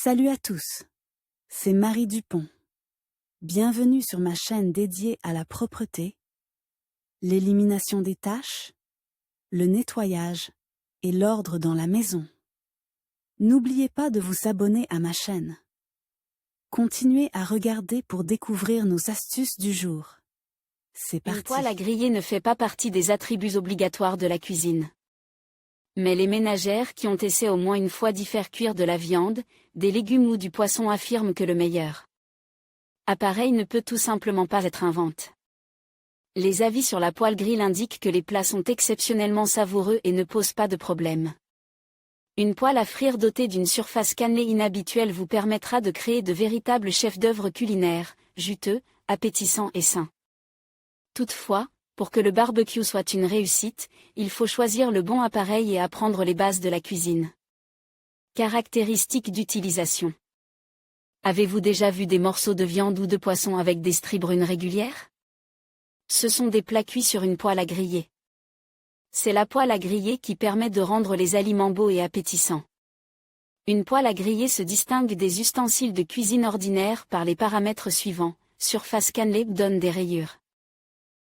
Salut à tous, c'est Marie Dupont. Bienvenue sur ma chaîne dédiée à la propreté, l'élimination des taches, le nettoyage et l'ordre dans la maison. N'oubliez pas de vous abonner à ma chaîne. Continuez à regarder pour découvrir nos astuces du jour. C'est parti. Une poêle à griller ne fait pas partie des attributs obligatoires de la cuisine. Mais les ménagères qui ont essayé au moins une fois d'y faire cuire de la viande, des légumes ou du poisson affirment que le meilleur appareil ne peut tout simplement pas être un vente. Les avis sur la poêle grill indiquent que les plats sont exceptionnellement savoureux et ne posent pas de problème. Une poêle à frire dotée d'une surface cannelée inhabituelle vous permettra de créer de véritables chefs-d'œuvre culinaires, juteux, appétissants et sains. Toutefois, pour que le barbecue soit une réussite, il faut choisir le bon appareil et apprendre les bases de la cuisine. Caractéristiques d'utilisation. Avez-vous déjà vu des morceaux de viande ou de poisson avec des stries brunes régulières? Ce sont des plats cuits sur une poêle à griller. C'est la poêle à griller qui permet de rendre les aliments beaux et appétissants. Une poêle à griller se distingue des ustensiles de cuisine ordinaires par les paramètres suivants. Surface cannelée donne des rayures.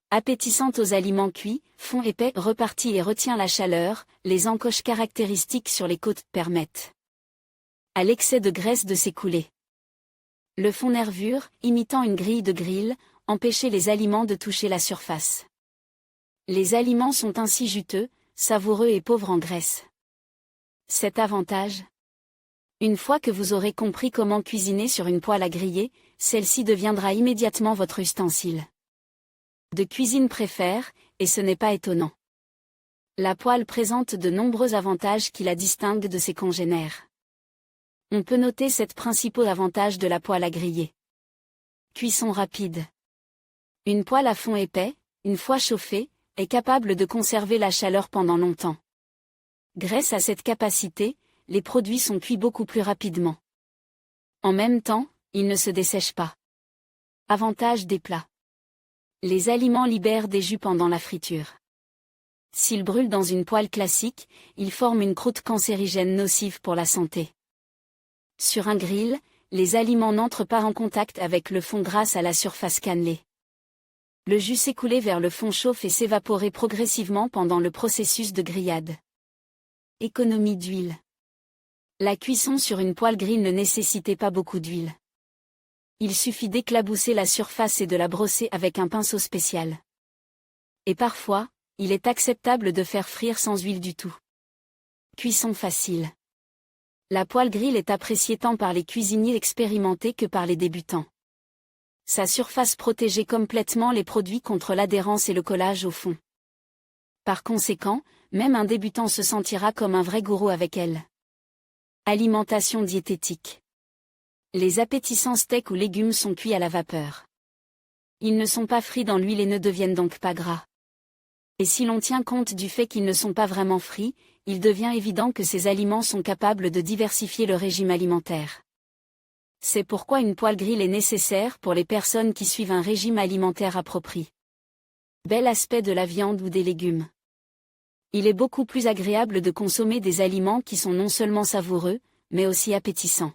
Appétissante aux aliments cuits, fond épais repartit et retient la chaleur, les encoches caractéristiques sur les côtes permettent à l'excès de graisse de s'écouler. Le fond nervure, imitant une grille de grill, empêcher les aliments de toucher la surface. Les aliments sont ainsi juteux, savoureux et pauvres en graisse. Cet avantage. Une fois que vous aurez compris comment cuisiner sur une poêle à griller, celle-ci deviendra immédiatement votre ustensile de cuisine préfère, et ce n'est pas étonnant. La poêle présente de nombreux avantages qui la distinguent de ses congénères. On peut noter 7 principaux avantages de la poêle à griller. Cuisson rapide. Une poêle à fond épais, une fois chauffée, est capable de conserver la chaleur pendant longtemps. Grâce à cette capacité, les produits sont cuits beaucoup plus rapidement. En même temps, ils ne se dessèchent pas. Avantage des plats. Les aliments libèrent des jus pendant la friture. S'ils brûlent dans une poêle classique, ils forment une croûte cancérigène nocive pour la santé. Sur un grill, les aliments n'entrent pas en contact avec le fond grâce à la surface cannelée. Le jus s'écoule vers le fond chauffe et s'évaporer progressivement pendant le processus de grillade. Économie d'huile. La cuisson sur une poêle grill ne nécessitait pas beaucoup d'huile. Il suffit d'éclabousser la surface et de la brosser avec un pinceau spécial. Et parfois, il est acceptable de faire frire sans huile du tout. Cuisson facile. La poêle grill est appréciée tant par les cuisiniers expérimentés que par les débutants. Sa surface protège complètement les produits contre l'adhérence et le collage au fond. Par conséquent, même un débutant se sentira comme un vrai gourou avec elle. Alimentation diététique. Les appétissants steaks ou légumes sont cuits à la vapeur. Ils ne sont pas frits dans l'huile et ne deviennent donc pas gras. Et si l'on tient compte du fait qu'ils ne sont pas vraiment frits, il devient évident que ces aliments sont capables de diversifier le régime alimentaire. C'est pourquoi une poêle grill est nécessaire pour les personnes qui suivent un régime alimentaire approprié. Bel aspect de la viande ou des légumes. Il est beaucoup plus agréable de consommer des aliments qui sont non seulement savoureux, mais aussi appétissants.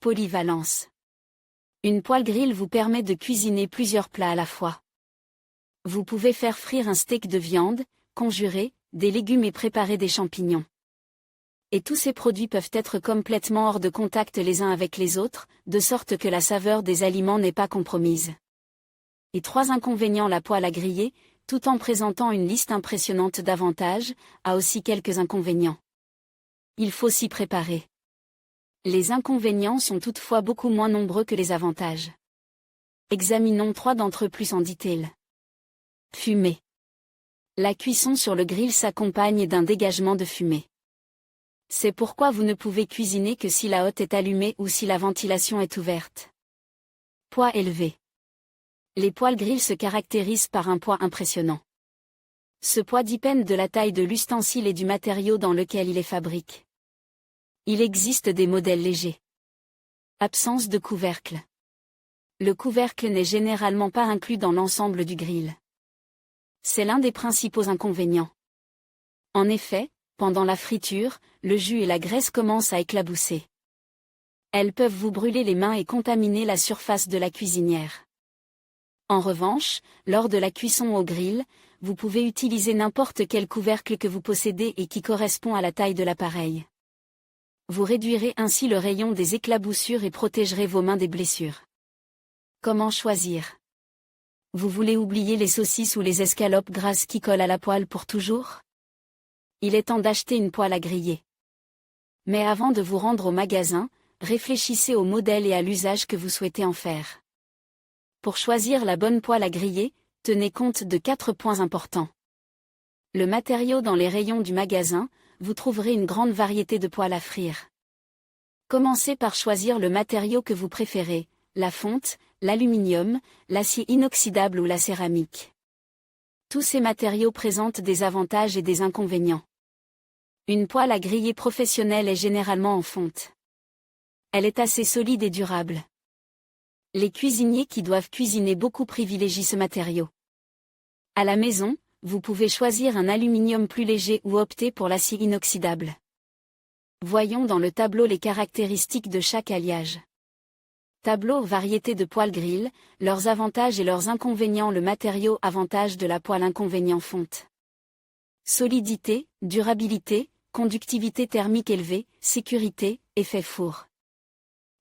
Polyvalence. Une poêle grill vous permet de cuisiner plusieurs plats à la fois. Vous pouvez faire frire un steak de viande, conjurer des légumes et préparer des champignons. Et tous ces produits peuvent être complètement hors de contact les uns avec les autres, de sorte que la saveur des aliments n'est pas compromise. Et 3 inconvénients. La poêle à griller, tout en présentant une liste impressionnante d'avantages, a aussi quelques inconvénients. Il faut s'y préparer. Les inconvénients sont toutefois beaucoup moins nombreux que les avantages. Examinons 3 d'entre eux plus en détail. Fumée. La cuisson sur le grill s'accompagne d'un dégagement de fumée. C'est pourquoi vous ne pouvez cuisiner que si la hotte est allumée ou si la ventilation est ouverte. Poids élevé. Les poêles grill se caractérisent par un poids impressionnant. Ce poids dépend de la taille de l'ustensile et du matériau dans lequel il est fabriqué. Il existe des modèles légers. Absence de couvercle. Le couvercle n'est généralement pas inclus dans l'ensemble du grill. C'est l'un des principaux inconvénients. En effet, pendant la friture, le jus et la graisse commencent à éclabousser. Elles peuvent vous brûler les mains et contaminer la surface de la cuisinière. En revanche, lors de la cuisson au grill, vous pouvez utiliser n'importe quel couvercle que vous possédez et qui correspond à la taille de l'appareil. Vous réduirez ainsi le rayon des éclaboussures et protégerez vos mains des blessures. Comment choisir? Vous voulez oublier les saucisses ou les escalopes grasses qui collent à la poêle pour toujours? Il est temps d'acheter une poêle à griller. Mais avant de vous rendre au magasin, réfléchissez au modèle et à l'usage que vous souhaitez en faire. Pour choisir la bonne poêle à griller, tenez compte de 4 points importants. Le matériau. Dans les rayons du magasin, vous trouverez une grande variété de poêles à frire. Commencez par choisir le matériau que vous préférez, la fonte, l'aluminium, l'acier inoxydable ou la céramique. Tous ces matériaux présentent des avantages et des inconvénients. Une poêle à griller professionnelle est généralement en fonte. Elle est assez solide et durable. Les cuisiniers qui doivent cuisiner beaucoup privilégient ce matériau. À la maison, vous pouvez choisir un aluminium plus léger ou opter pour l'acier inoxydable. Voyons dans le tableau les caractéristiques de chaque alliage. Tableau variété de poêle grill, leurs avantages et leurs inconvénients. Le matériau avantage de la poêle, inconvénient fonte. Solidité, durabilité, conductivité thermique élevée, sécurité, effet four.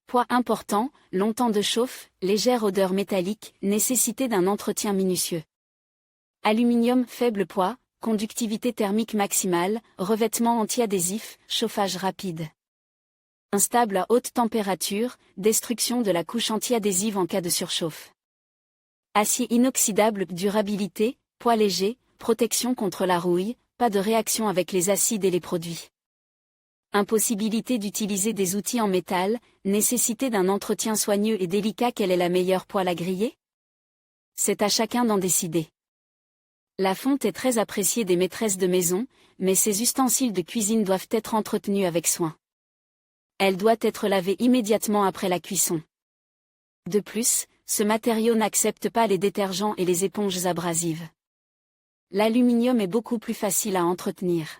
Poids important, long temps de chauffe, légère odeur métallique, nécessité d'un entretien minutieux. Aluminium faible poids, conductivité thermique maximale, revêtement anti-adhésif, chauffage rapide. Instable à haute température, destruction de la couche anti-adhésive en cas de surchauffe. Acier inoxydable, durabilité, poids léger, protection contre la rouille, pas de réaction avec les acides et les produits. Impossibilité d'utiliser des outils en métal, nécessité d'un entretien soigneux et délicat. Quelle est la meilleure poêle à griller? C'est à chacun d'en décider. La fonte est très appréciée des maîtresses de maison, mais ces ustensiles de cuisine doivent être entretenus avec soin. Elle doit être lavée immédiatement après la cuisson. De plus, ce matériau n'accepte pas les détergents et les éponges abrasives. L'aluminium est beaucoup plus facile à entretenir.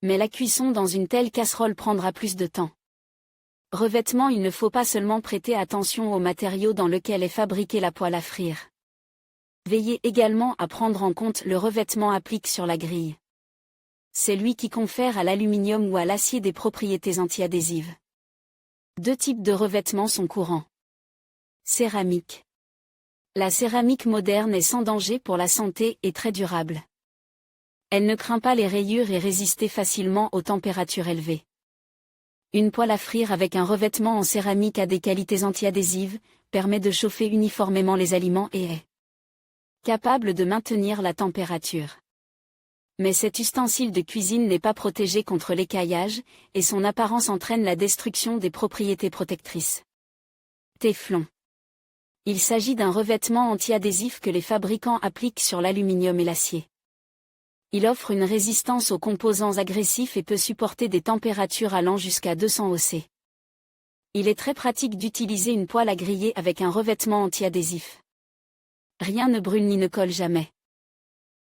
Mais la cuisson dans une telle casserole prendra plus de temps. Revêtement. Il ne faut pas seulement prêter attention au matériau dans lequel est fabriquée la poêle à frire. Veillez également à prendre en compte le revêtement appliqué sur la grille. C'est lui qui confère à l'aluminium ou à l'acier des propriétés anti-adhésives. 2 types de revêtements sont courants. Céramique. La céramique moderne est sans danger pour la santé et très durable. Elle ne craint pas les rayures et résiste facilement aux températures élevées. Une poêle à frire avec un revêtement en céramique a des qualités anti-adhésives, permet de chauffer uniformément les aliments et est capable de maintenir la température. Mais cet ustensile de cuisine n'est pas protégé contre l'écaillage, et son apparence entraîne la destruction des propriétés protectrices. Téflon. Il s'agit d'un revêtement anti-adhésif que les fabricants appliquent sur l'aluminium et l'acier. Il offre une résistance aux composants agressifs et peut supporter des températures allant jusqu'à 200 °C. Il est très pratique d'utiliser une poêle à griller avec un revêtement anti-adhésif. Rien ne brûle ni ne colle jamais.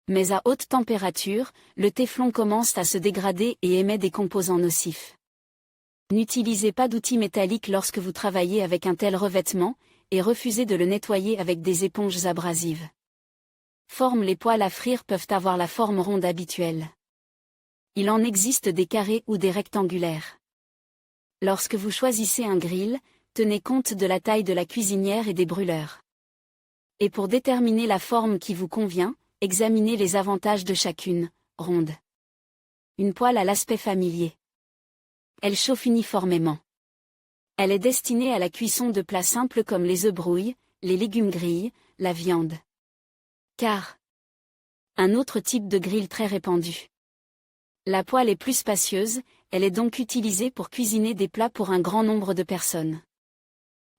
Mais à haute température, le téflon commence à se dégrader et émet des composants nocifs. N'utilisez pas d'outils métalliques lorsque vous travaillez avec un tel revêtement, et refusez de le nettoyer avec des éponges abrasives. Forme. Les poêles à frire peuvent avoir la forme ronde habituelle. Il en existe des carrés ou des rectangulaires. Lorsque vous choisissez un grill, tenez compte de la taille de la cuisinière et des brûleurs. Et pour déterminer la forme qui vous convient, examinez les avantages de chacune. Ronde. Une poêle à l'aspect familier. Elle chauffe uniformément. Elle est destinée à la cuisson de plats simples comme les œufs brouilles, les légumes grillés, la viande. Car. Un autre type de grill très répandu. La poêle est plus spacieuse, elle est donc utilisée pour cuisiner des plats pour un grand nombre de personnes.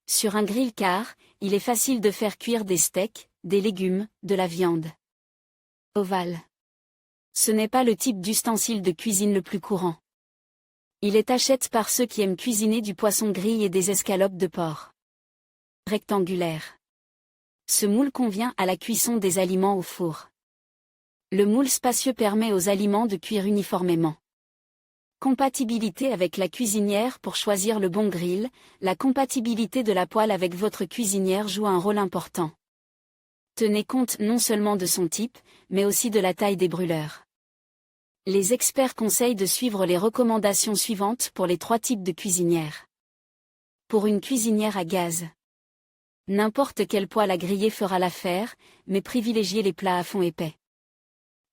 Sur un grill car, il est facile de faire cuire des steaks, des légumes, de la viande. Ovale. Ce n'est pas le type d'ustensile de cuisine le plus courant. Il est achète par ceux qui aiment cuisiner du poisson grillé et des escalopes de porc. Rectangulaire. Ce moule convient à la cuisson des aliments au four. Le moule spacieux permet aux aliments de cuire uniformément. Compatibilité avec la cuisinière. Pour choisir le bon grill, la compatibilité de la poêle avec votre cuisinière joue un rôle important. Tenez compte non seulement de son type, mais aussi de la taille des brûleurs. Les experts conseillent de suivre les recommandations suivantes pour les 3 types de cuisinières. Pour une cuisinière à gaz, n'importe quelle poêle à griller fera l'affaire, mais privilégiez les plats à fond épais.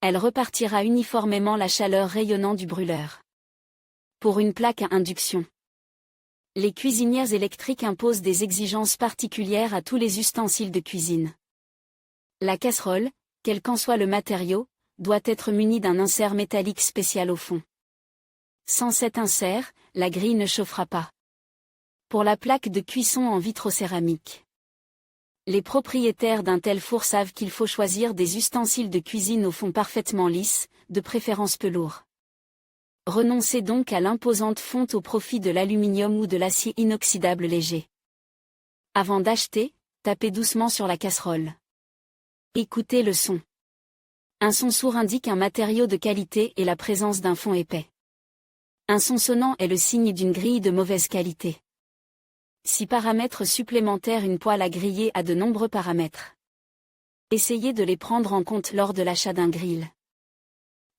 Elle repartira uniformément la chaleur rayonnant du brûleur. Pour une plaque à induction, les cuisinières électriques imposent des exigences particulières à tous les ustensiles de cuisine. La casserole, quel qu'en soit le matériau, doit être munie d'un insert métallique spécial au fond. Sans cet insert, la grille ne chauffera pas. Pour la plaque de cuisson en vitrocéramique, les propriétaires d'un tel four savent qu'il faut choisir des ustensiles de cuisine au fond parfaitement lisse, de préférence peu lourd. Renoncez donc à l'imposante fonte au profit de l'aluminium ou de l'acier inoxydable léger. Avant d'acheter, tapez doucement sur la casserole. Écoutez le son. Un son sourd indique un matériau de qualité et la présence d'un fond épais. Un son sonnant est le signe d'une grille de mauvaise qualité. 6 paramètres supplémentaires. Une poêle à griller a de nombreux paramètres. Essayez de les prendre en compte lors de l'achat d'un grill.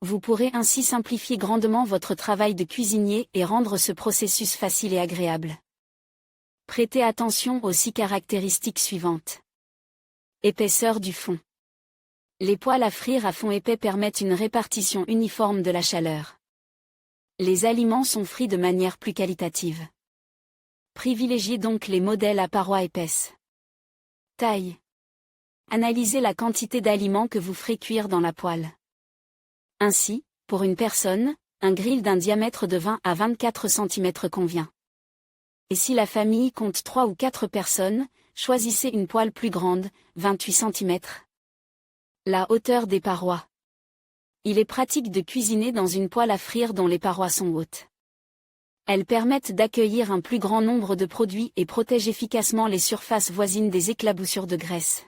Vous pourrez ainsi simplifier grandement votre travail de cuisinier et rendre ce processus facile et agréable. Prêtez attention aux 6 caractéristiques suivantes. Épaisseur du fond. Les poêles à frire à fond épais permettent une répartition uniforme de la chaleur. Les aliments sont frits de manière plus qualitative. Privilégiez donc les modèles à parois épaisses. Taille. Analysez la quantité d'aliments que vous ferez cuire dans la poêle. Ainsi, pour une personne, un grill d'un diamètre de 20 à 24 cm convient. Et si la famille compte 3 ou 4 personnes, choisissez une poêle plus grande, 28 cm. La hauteur des parois. Il est pratique de cuisiner dans une poêle à frire dont les parois sont hautes. Elles permettent d'accueillir un plus grand nombre de produits et protègent efficacement les surfaces voisines des éclaboussures de graisse.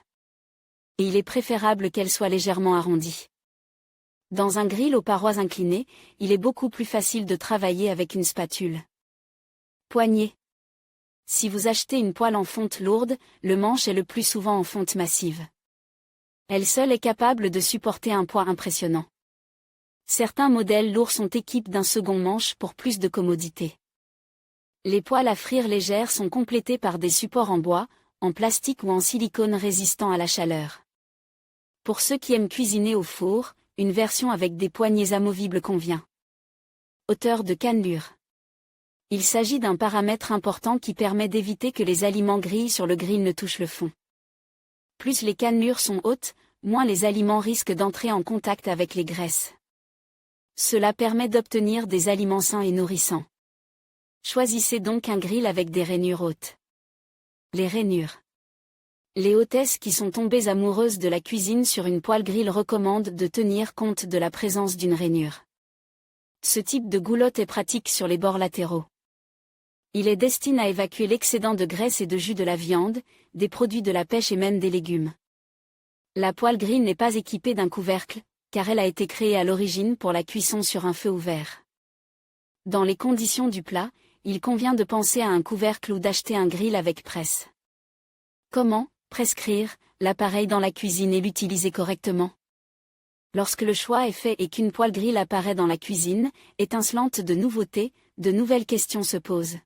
Et il est préférable qu'elles soient légèrement arrondies. Dans un grill aux parois inclinées, il est beaucoup plus facile de travailler avec une spatule. Poignée. Si vous achetez une poêle en fonte lourde, le manche est le plus souvent en fonte massive. Elle seule est capable de supporter un poids impressionnant. Certains modèles lourds sont équipés d'un second manche pour plus de commodité. Les poêles à frire légères sont complétées par des supports en bois, en plastique ou en silicone résistant à la chaleur. Pour ceux qui aiment cuisiner au four, une version avec des poignées amovibles convient. Hauteur de cannelure. Il s'agit d'un paramètre important qui permet d'éviter que les aliments grillés sur le grill ne touchent le fond. Plus les cannelures sont hautes, moins les aliments risquent d'entrer en contact avec les graisses. Cela permet d'obtenir des aliments sains et nourrissants. Choisissez donc un grill avec des rainures hautes. Les rainures. Les hôtesses qui sont tombées amoureuses de la cuisine sur une poêle grill recommandent de tenir compte de la présence d'une rainure. Ce type de goulotte est pratique sur les bords latéraux. Il est destiné à évacuer l'excédent de graisse et de jus de la viande, des produits de la pêche et même des légumes. La poêle grill n'est pas équipée d'un couvercle, car elle a été créée à l'origine pour la cuisson sur un feu ouvert. Dans les conditions du plat, il convient de penser à un couvercle ou d'acheter un grill avec presse. Comment prescrire l'appareil dans la cuisine et l'utiliser correctement? Lorsque le choix est fait et qu'une poêle grill apparaît dans la cuisine, étincelante de nouveautés, de nouvelles questions se posent.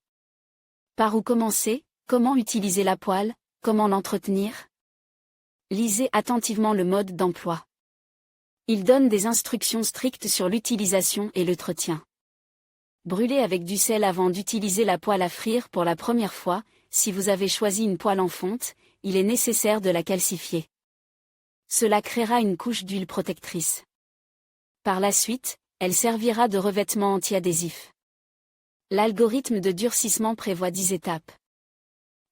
Par où commencer? Comment utiliser la poêle? Comment l'entretenir? Lisez attentivement le mode d'emploi. Il donne des instructions strictes sur l'utilisation et l'entretien. Brûlez avec du sel avant d'utiliser la poêle à frire pour la première fois. Si vous avez choisi une poêle en fonte, il est nécessaire de la calcifier. Cela créera une couche d'huile protectrice. Par la suite, elle servira de revêtement anti-adhésif. L'algorithme de durcissement prévoit 10 étapes.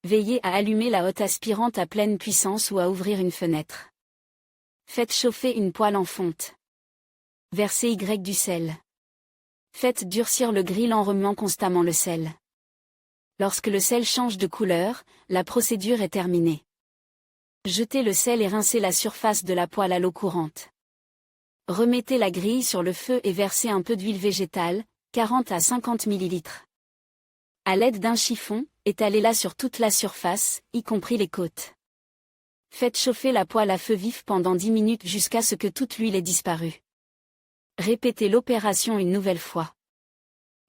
Veillez à allumer la hotte aspirante à pleine puissance ou à ouvrir une fenêtre. Faites chauffer une poêle en fonte. Versez du sel. Faites durcir le grill en remuant constamment le sel. Lorsque le sel change de couleur, la procédure est terminée. Jetez le sel et rincez la surface de la poêle à l'eau courante. Remettez la grille sur le feu et versez un peu d'huile végétale, 40 à 50 ml. À l'aide d'un chiffon, étalez-la sur toute la surface, y compris les côtes. Faites chauffer la poêle à feu vif pendant 10 minutes jusqu'à ce que toute l'huile ait disparu. Répétez l'opération une nouvelle fois.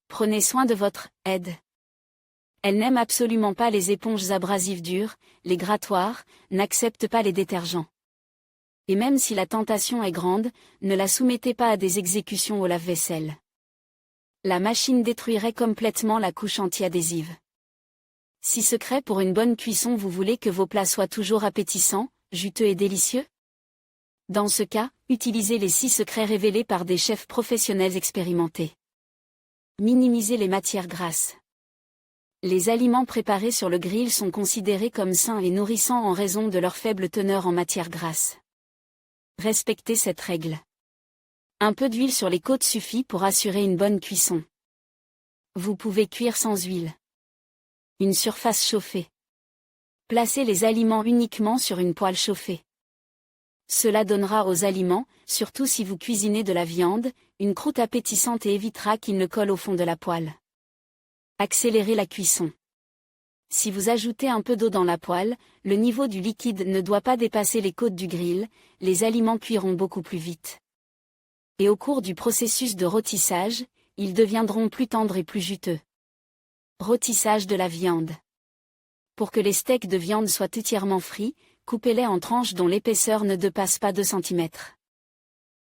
Prenez soin de votre aide. Elle n'aime absolument pas les éponges abrasives dures, les grattoirs, n'accepte pas les détergents. Et même si la tentation est grande, ne la soumettez pas à des exécutions au lave-vaisselle. La machine détruirait complètement la couche anti-adhésive. 6 secrets pour une bonne cuisson. Vous voulez que vos plats soient toujours appétissants, juteux et délicieux? Dans ce cas, utilisez les 6 secrets révélés par des chefs professionnels expérimentés. Minimiser les matières grasses. Les aliments préparés sur le grill sont considérés comme sains et nourrissants en raison de leur faible teneur en matières grasses. Respectez cette règle. Un peu d'huile sur les côtes suffit pour assurer une bonne cuisson. Vous pouvez cuire sans huile. Une surface chauffée. Placez les aliments uniquement sur une poêle chauffée. Cela donnera aux aliments, surtout si vous cuisinez de la viande, une croûte appétissante et évitera qu'ils ne collent au fond de la poêle. Accélérez la cuisson. Si vous ajoutez un peu d'eau dans la poêle, le niveau du liquide ne doit pas dépasser les côtes du grill, les aliments cuiront beaucoup plus vite. Et au cours du processus de rôtissage, ils deviendront plus tendres et plus juteux. Rôtissage de la viande. Pour que les steaks de viande soient entièrement frits, coupez-les en tranches dont l'épaisseur ne dépasse pas 2 cm.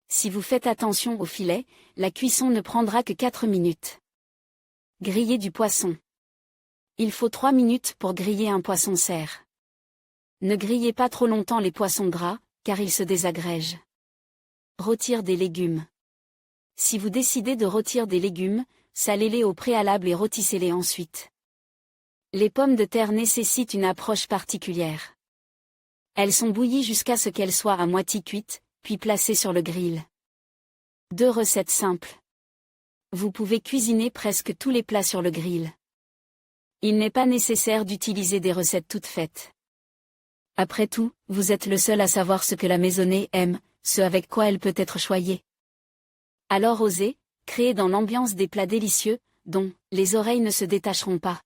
Si vous faites attention au filet, la cuisson ne prendra que 4 minutes. Griller du poisson. Il faut 3 minutes pour griller un poisson serre. Ne grillez pas trop longtemps les poissons gras, car ils se désagrègent. Rôtir des légumes. Si vous décidez de rôtir des légumes, salez-les au préalable et rôtissez-les ensuite. Les pommes de terre nécessitent une approche particulière. Elles sont bouillies jusqu'à ce qu'elles soient à moitié cuites, puis placées sur le grill. 2 recettes simples. Vous pouvez cuisiner presque tous les plats sur le grill. Il n'est pas nécessaire d'utiliser des recettes toutes faites. Après tout, vous êtes le seul à savoir ce que la maisonnée aime, ce avec quoi elle peut être choyée. Alors osez, créez dans l'ambiance des plats délicieux, dont les oreilles ne se détacheront pas.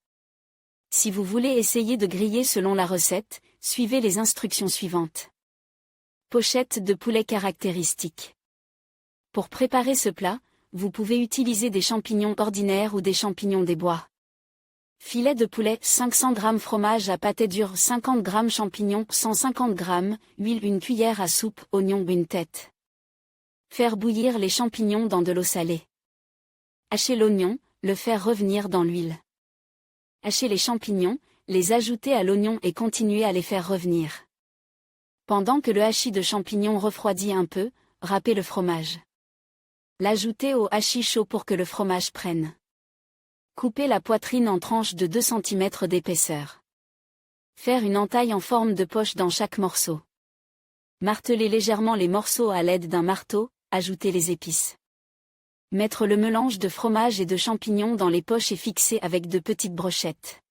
Si vous voulez essayer de griller selon la recette, suivez les instructions suivantes. Pochette de poulet caractéristique. Pour préparer ce plat, vous pouvez utiliser des champignons ordinaires ou des champignons des bois. Filet de poulet 500 g fromage à pâté dur 50 g champignons 150 g, huile 1 cuillère à soupe, oignon 1 tête. Faire bouillir les champignons dans de l'eau salée. Hacher l'oignon, le faire revenir dans l'huile. Hacher les champignons, les ajouter à l'oignon et continuer à les faire revenir. Pendant que le hachis de champignons refroidit un peu, râpez le fromage. L'ajouter au hachis chaud pour que le fromage prenne. Coupez la poitrine en tranches de 2 cm d'épaisseur. Faire une entaille en forme de poche dans chaque morceau. Marteler légèrement les morceaux à l'aide d'un marteau, ajouter les épices. Mettre le mélange de fromage et de champignons dans les poches et fixer avec de petites brochettes.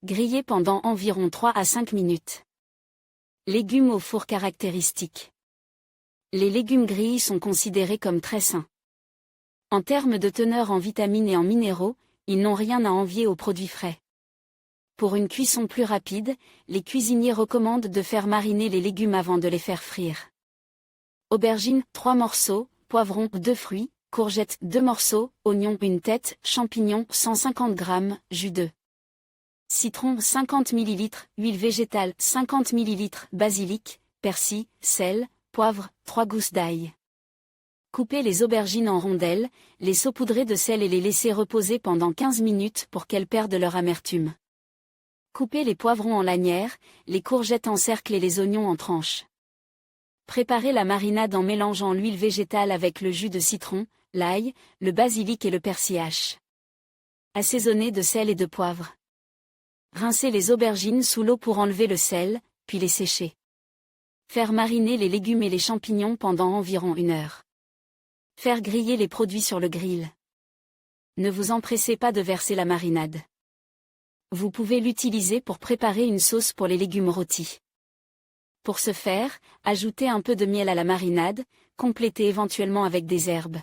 Griller pendant environ 3 à 5 minutes. Légumes au four caractéristique. Les légumes grillés sont considérés comme très sains. En termes de teneur en vitamines et en minéraux, ils n'ont rien à envier aux produits frais. Pour une cuisson plus rapide, les cuisiniers recommandent de faire mariner les légumes avant de les faire frire. Aubergines, 3 morceaux, poivrons, 2 fruits, courgettes, 2 morceaux, oignons, 1 tête, champignons, 150 g, jus d'œuf. Citron, 50 ml, huile végétale, 50 ml, basilic, persil, sel, poivre, 3 gousses d'ail. Coupez les aubergines en rondelles, les saupoudrer de sel et les laisser reposer pendant 15 minutes pour qu'elles perdent leur amertume. Coupez les poivrons en lanières, les courgettes en cercles et les oignons en tranches. Préparez la marinade en mélangeant l'huile végétale avec le jus de citron, l'ail, le basilic et le persil hache. Assaisonnez de sel et de poivre. Rincez les aubergines sous l'eau pour enlever le sel, puis les sécher. Faire mariner les légumes et les champignons pendant environ 1 heure. Faire griller les produits sur le grill. Ne vous empressez pas de verser la marinade. Vous pouvez l'utiliser pour préparer une sauce pour les légumes rôtis. Pour ce faire, ajoutez un peu de miel à la marinade, complétez éventuellement avec des herbes.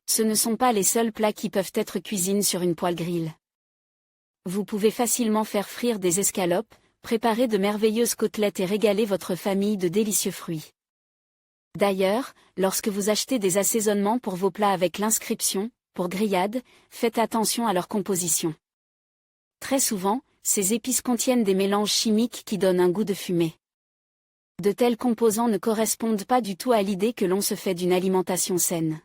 Ce ne sont pas les seuls plats qui peuvent être cuisinés sur une poêle grill. Vous pouvez facilement faire frire des escalopes, préparer de merveilleuses côtelettes et régaler votre famille de délicieux fruits. D'ailleurs, lorsque vous achetez des assaisonnements pour vos plats avec l'inscription « pour grillade », faites attention à leur composition. Très souvent, ces épices contiennent des mélanges chimiques qui donnent un goût de fumée. De tels composants ne correspondent pas du tout à l'idée que l'on se fait d'une alimentation saine.